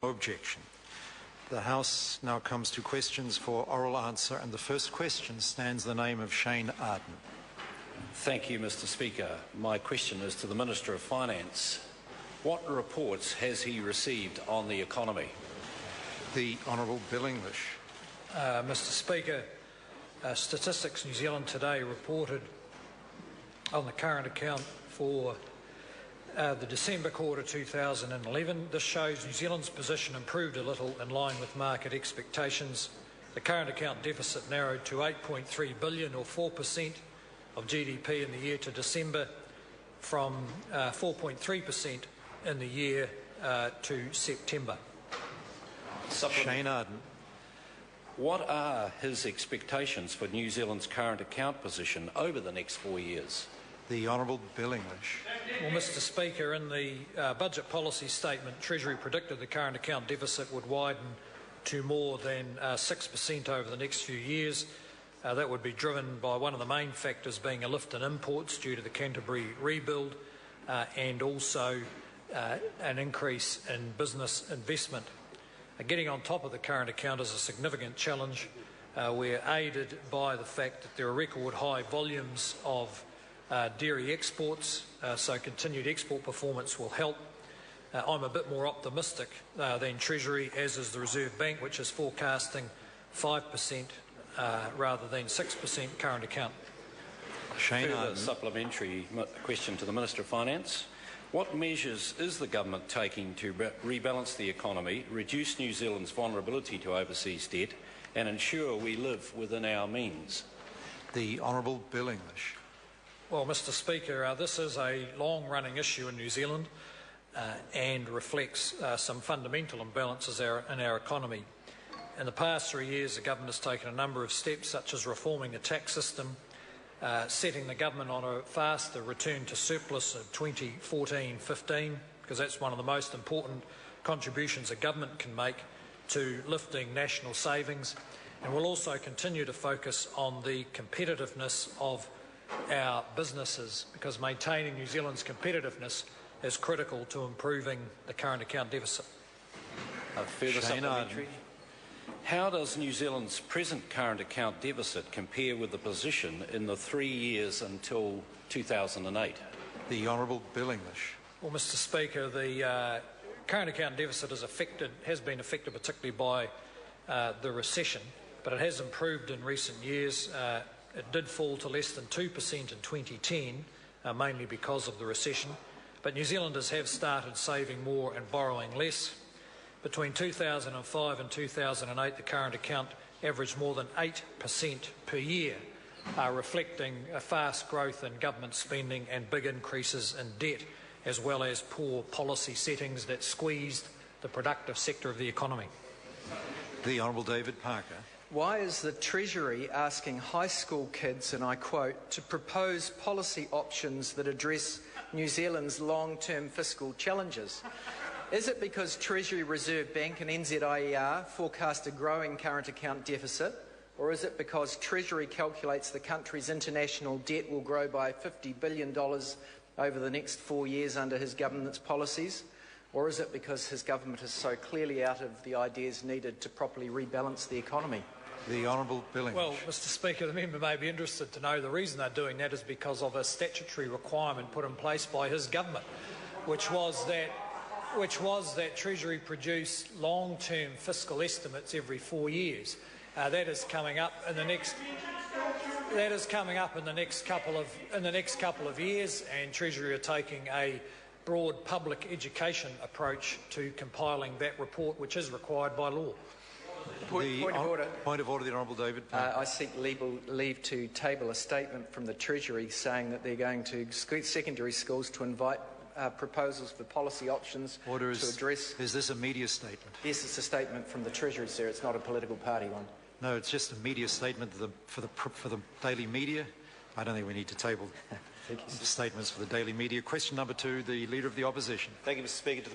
No objection. The House now comes to questions for oral answer, and the first question stands the name of Shane Ardern. Thank you, Mr. Speaker. My question is to the Minister of Finance. What reports has he received on the economy? The Honourable Bill English. Mr. Speaker, Statistics New Zealand today reported on the current account for the December quarter 2011. This shows New Zealand's position improved a little in line with market expectations. The current account deficit narrowed to 8.3 billion, or 4% of GDP in the year to December, from 4.3% in the year to September. Shane Ardern. What are his expectations for New Zealand's current account position over the next 4 years? The Honourable Bill English. Well, Mr. Speaker, in the budget policy statement, Treasury predicted the current account deficit would widen to more than 6% over the next few years. That would be driven by one of the main factors being a lift in imports due to the Canterbury rebuild and also an increase in business investment. Getting on top of the current account is a significant challenge. We're aided by the fact that there are record high volumes of dairy exports, so continued export performance will help. I'm a bit more optimistic than Treasury, as is the Reserve Bank, which is forecasting 5% rather than 6% current account. Shane Ardern. Supplementary question to the Minister of Finance. What measures is the government taking to rebalance the economy, reduce New Zealand's vulnerability to overseas debt and ensure we live within our means? The Honourable Bill English. Well, Mr. Speaker, this is a long-running issue in New Zealand and reflects some fundamental imbalances in our economy. In the past 3 years, the government has taken a number of steps, such as reforming the tax system, setting the government on a faster return to surplus of 2014-15, because that's one of the most important contributions a government can make to lifting national savings. And we'll also continue to focus on the competitiveness of our businesses, because maintaining New Zealand's competitiveness is critical to improving the current account deficit. Further supplementary. How does New Zealand's present current account deficit compare with the position in the 3 years until 2008? The Honourable Bill English. Well, Mr. Speaker, the current account deficit has been affected particularly by the recession, but it has improved in recent years. It did fall to less than 2% in 2010, mainly because of the recession, but New Zealanders have started saving more and borrowing less. Between 2005 and 2008, the current account averaged more than 8% per year, reflecting a fast growth in government spending and big increases in debt, as well as poor policy settings that squeezed the productive sector of the economy. The Honourable David Parker. Why is the Treasury asking high school kids, and I quote, to propose policy options that address New Zealand's long-term fiscal challenges? Is it because Treasury, Reserve Bank and NZIER forecast a growing current account deficit? Or is it because Treasury calculates the country's international debt will grow by $50 billion over the next 4 years under his government's policies? Or is it because his government is so clearly out of the ideas needed to properly rebalance the economy? The Honourable Bill English. Well, Mr. Speaker, the member may be interested to know the reason they're doing that is because of a statutory requirement put in place by his government, which was that Treasury produce long-term fiscal estimates every 4 years. That is coming up in the next couple of years, and Treasury are taking a broad public education approach to compiling that report, which is required by law. Point of order. Point of order, the Honourable David Parker. I seek leave to table a statement from the Treasury saying that they're going to secondary schools to invite proposals for policy options to address... Is this a media statement? Yes, it's a statement from the Treasury, sir. It's not a political party one. No, it's just a media statement for the daily media. I don't think we need to table statements for the daily media. Question number 2, the Leader of the Opposition. Thank you, Mr. Speaker.